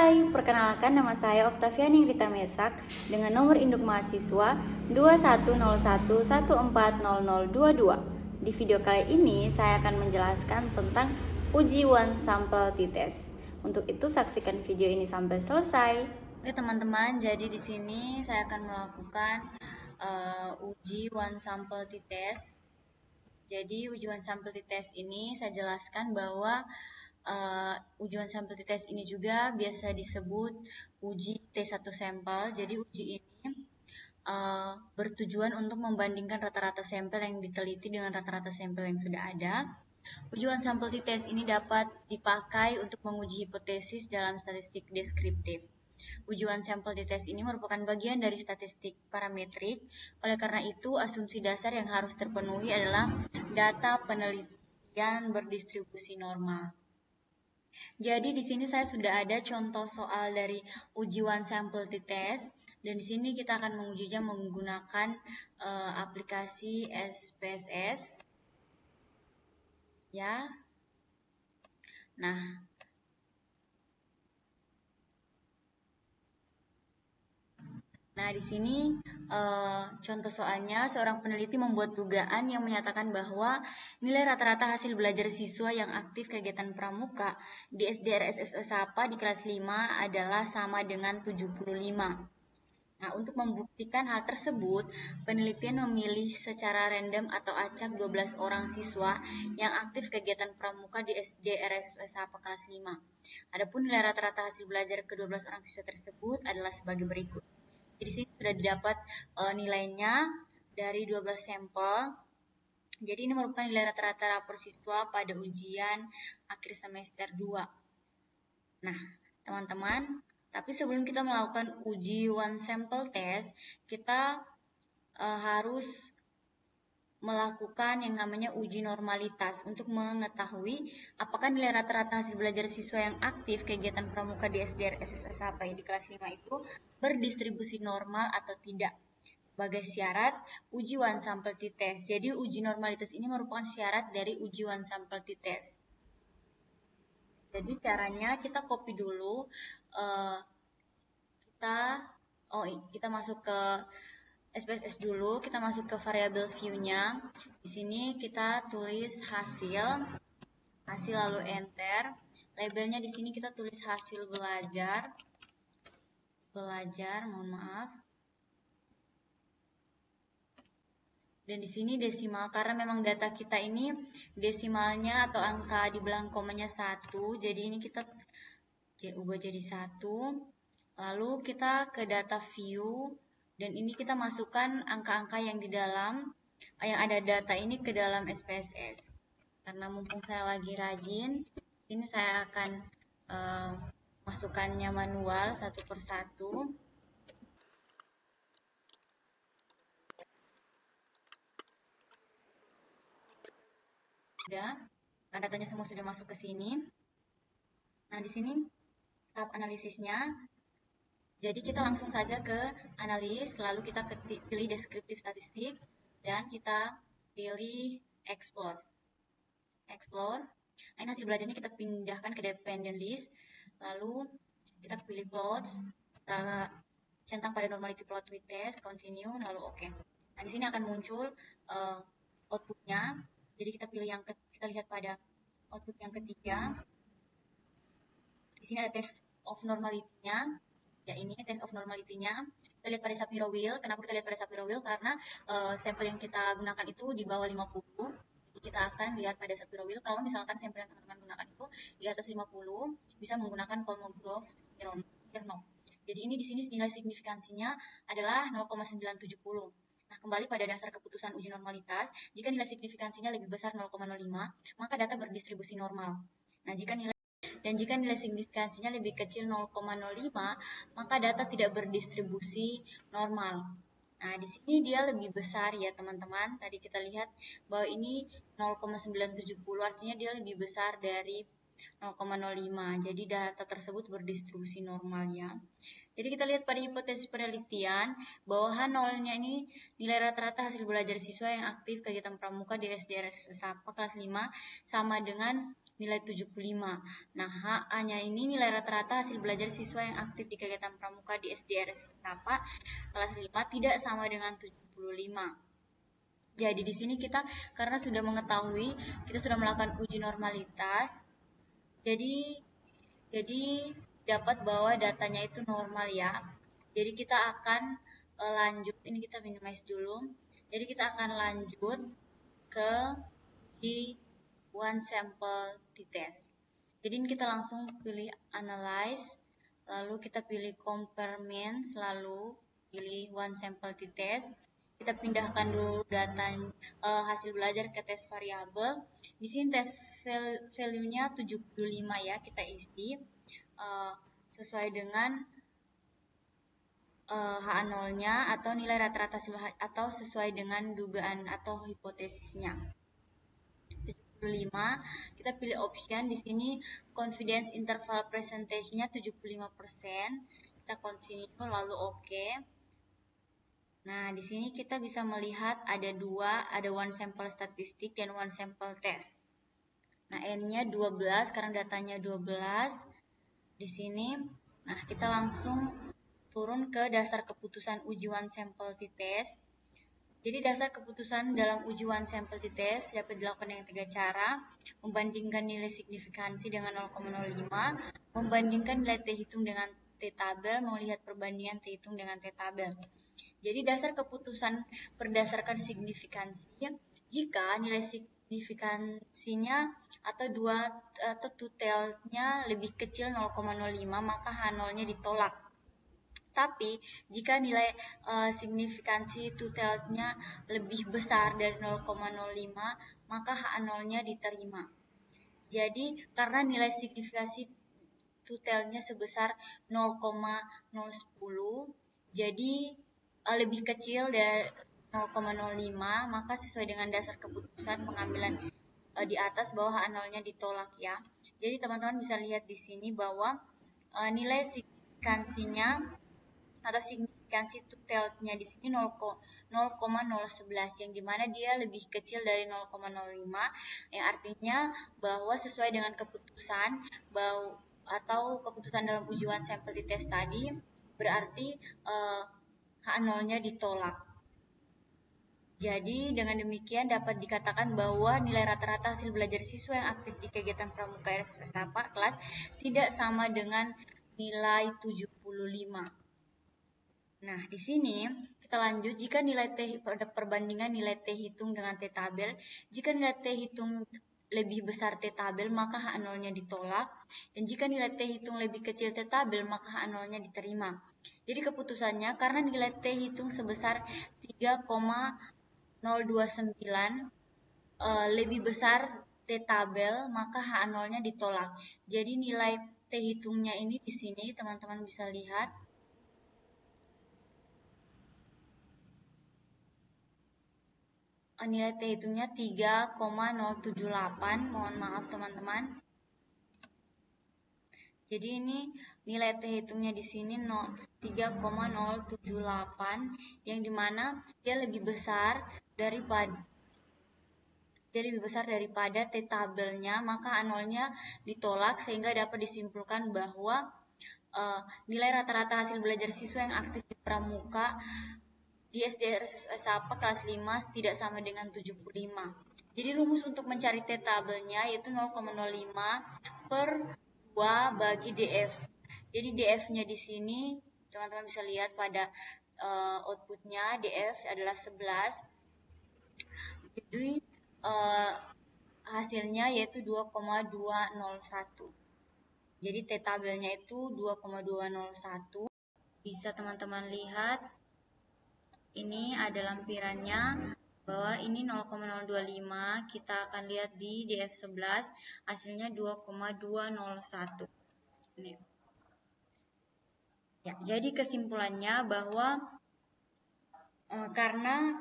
Hai, perkenalkan nama saya Oktaviani Rita Mesak dengan nomor induk mahasiswa 2101140022. Di video kali ini saya akan menjelaskan tentang uji one sample t-test. Untuk itu saksikan video ini sampai selesai. Oke teman-teman, jadi di sini saya akan melakukan uji one sample t-test. Jadi uji one sample t-test ini saya jelaskan bahwa ujian sampel t-test ini juga biasa disebut uji T1 sampel. Jadi uji ini bertujuan untuk membandingkan rata-rata sampel yang diteliti dengan rata-rata sampel yang sudah ada. Ujian sampel t-test ini dapat dipakai untuk menguji hipotesis dalam statistik deskriptif. Ujian sampel t-test ini merupakan bagian dari statistik parametrik. Oleh karena itu, asumsi dasar yang harus terpenuhi adalah data penelitian berdistribusi normal. Jadi di sini saya sudah ada contoh soal dari uji one sample t-test, dan di sini kita akan mengujinya menggunakan aplikasi SPSS. Ya. Nah, di sini contoh soalnya, seorang peneliti membuat dugaan yang menyatakan bahwa nilai rata-rata hasil belajar siswa yang aktif kegiatan pramuka di SDRSS Sapa di kelas 5 adalah sama dengan 75. Nah, untuk membuktikan hal tersebut, penelitian memilih secara random atau acak 12 orang siswa yang aktif kegiatan pramuka di SDRSS Sapa kelas 5. Adapun nilai rata-rata hasil belajar ke-12 orang siswa tersebut adalah sebagai berikut. Di sini sudah didapat nilainya dari 12 sampel. Jadi ini merupakan nilai rata-rata rapor siswa pada ujian akhir semester 2. Nah, teman-teman, tapi sebelum kita melakukan uji one sample test, kita harus melakukan yang namanya uji normalitas untuk mengetahui apakah nilai rata-rata hasil belajar siswa yang aktif kegiatan pramuka di SDRSS Sapa di kelas 5 itu berdistribusi normal atau tidak sebagai syarat uji one sample t-test. Jadi uji normalitas ini merupakan syarat dari uji one sample t-test. Jadi caranya kita copy dulu, kita masuk ke SPSS dulu, kita masuk ke variabel view-nya. Di sini kita tulis hasil lalu enter. Labelnya di sini kita tulis hasil belajar, mohon maaf. Dan di sini desimal, karena memang data kita ini desimalnya atau angka di belakang komanya 1, jadi ini kita ubah jadi 1. Lalu kita ke data view, dan ini kita masukkan angka-angka yang di dalam, yang ada data ini ke dalam SPSS. Karena mumpung saya lagi rajin, ini saya akan masukkannya manual satu persatu. Datanya semua sudah masuk ke sini. Nah, di sini tahap analisisnya. Jadi kita langsung saja ke analis, lalu kita pilih deskriptif statistik, dan kita pilih explore. Nah, ini hasil belajarnya kita pindahkan ke dependent list, lalu kita pilih plots, kita centang pada normality plot with test, continue, lalu oke. Nah, di sini akan muncul outputnya. Jadi kita pilih kita lihat pada output yang ketiga. Di sini ada test of normality-nya. Ya, ini test of normality-nya. Kita lihat pada Shapiro Wheel. Kenapa kita lihat pada Shapiro Wheel? Karena sampel yang kita gunakan itu di bawah 50. Jadi kita akan lihat pada Shapiro Wheel. Kalau misalkan sampel yang teman-teman gunakan itu di atas 50, bisa menggunakan Kolmogorov-Smirnov. Jadi ini di sini nilai signifikansinya adalah 0,970. Nah, kembali pada dasar keputusan uji normalitas, jika nilai signifikansinya lebih besar 0,05, maka data berdistribusi normal. Nah, jika nilai signifikansinya lebih kecil 0,05, maka data tidak berdistribusi normal. Nah, di sini dia lebih besar ya, teman-teman. Tadi kita lihat bahwa ini 0,970, artinya dia lebih besar dari 0,05. Jadi data tersebut berdistribusi normal ya. Jadi kita lihat pada hipotesis penelitian bahwa H0-nya ini nilai rata-rata hasil belajar siswa yang aktif kegiatan pramuka di SDRS Sapa kelas 5 sama dengan nilai 75. Nah, HA-nya ini nilai rata-rata hasil belajar siswa yang aktif di kegiatan pramuka di SDRS Sapa kelas 5 tidak sama dengan 75. Jadi di sini kita karena sudah mengetahui, kita sudah melakukan uji normalitas. Jadi dapat bahwa datanya itu normal ya. Jadi kita akan lanjut, ini kita minimize dulu. Jadi kita akan lanjut ke uji one sample t-test. Jadi ini kita langsung pilih analyze, lalu kita pilih compare means, lalu pilih one sample t-test. Kita pindahkan dulu data hasil belajar ke tes variabel. Di sini tes value-nya 75 ya, kita isi sesuai dengan H0-nya atau nilai rata-rata atau sesuai dengan dugaan atau hipotesisnya. 75, kita pilih option. Di sini confidence interval percentage-nya 75%. Kita continue lalu oke. Nah, di sini kita bisa melihat ada one sample statistik dan one sample test. Nah, N-nya 12 karena datanya 12 di sini. Nah, kita langsung turun ke dasar keputusan uji one sample t-test. Jadi dasar keputusan dalam uji one sample t-test dapat dilakukan dengan 3 cara. Membandingkan nilai signifikansi dengan 0,05, membandingkan nilai t-hitung dengan t-tabel, melihat perbandingan t-hitung dengan t-tabel. Jadi dasar keputusan berdasarkan signifikansi, jika nilai signifikansinya atau tutelnya lebih kecil 0,05 maka H0-nya ditolak. Tapi jika nilai signifikansi tutelnya lebih besar dari 0,05 maka H0-nya diterima. Jadi karena nilai signifikansi tutelnya sebesar 0,010 jadi lebih kecil dari 0,05 maka sesuai dengan dasar keputusan pengambilan di atas bahwa H0-nya ditolak ya. Jadi teman-teman bisa lihat di sini bahwa nilai signifikansinya atau signifikansi tutelnya di sini 0,011 yang dimana dia lebih kecil dari 0,05 yang artinya bahwa sesuai dengan keputusan atau keputusan dalam ujian sampel t-test tadi berarti H0-nya ditolak. Jadi dengan demikian dapat dikatakan bahwa nilai rata-rata hasil belajar siswa yang aktif di kegiatan pramuka SDRS Sapa kelas tidak sama dengan nilai 75. Nah, di sini kita lanjut. Jika nilai T pada perbandingan nilai T hitung dengan T tabel, jika nilai T hitung lebih besar T tabel maka H0-nya ditolak, dan jika nilai T hitung lebih kecil T tabel maka H0-nya diterima. Jadi keputusannya karena nilai T hitung sebesar 3,029 lebih besar T tabel maka H0-nya ditolak. Jadi nilai T hitungnya ini di sini teman-teman bisa lihat nilai T hitungnya 3,078. Mohon maaf teman-teman. Jadi ini nilai T hitungnya di sini 3,078 yang dimana dia lebih besar daripada T tabelnya, maka H0-nya ditolak sehingga dapat disimpulkan bahwa nilai rata-rata hasil belajar siswa yang aktif di pramuka di SDRS Sapa kelas 5 tidak sama dengan 75. Jadi rumus untuk mencari T tabelnya yaitu 0,05 per 2 bagi DF. Jadi DF-nya di sini teman-teman bisa lihat pada outputnya DF adalah 11. Jadi hasilnya yaitu 2,201. Jadi T tabelnya itu 2,201. Bisa teman-teman lihat ini ada lampirannya bahwa ini 0,025, kita akan lihat di DF11 hasilnya 2,201. Ini. Ya, jadi kesimpulannya bahwa karena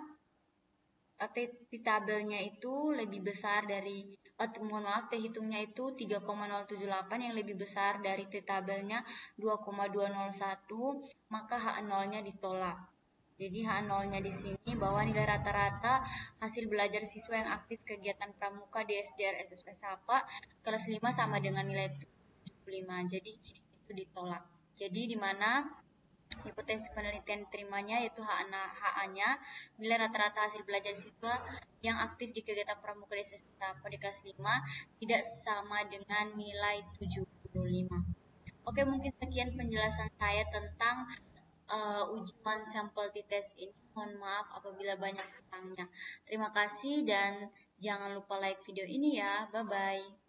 T tabelnya itu lebih besar dari mohon maaf, T hitungnya itu 3,078 yang lebih besar dari T tabelnya 2,201, maka H0-nya ditolak. Jadi H0-nya di sini bahwa nilai rata-rata hasil belajar siswa yang aktif kegiatan pramuka di SDR SSW Sapa kelas 5 sama dengan nilai 75. Jadi itu ditolak. Jadi di mana hipotesis penelitian diterimanya yaitu HA-nya nilai rata-rata hasil belajar siswa yang aktif di kegiatan pramuka di SSW Sapa di kelas 5 tidak sama dengan nilai 75. Oke, mungkin sekian penjelasan saya tentang ujian sampel TITES ini. Mohon maaf apabila banyak kurangnya. Terima kasih dan jangan lupa like video ini ya. Bye-bye.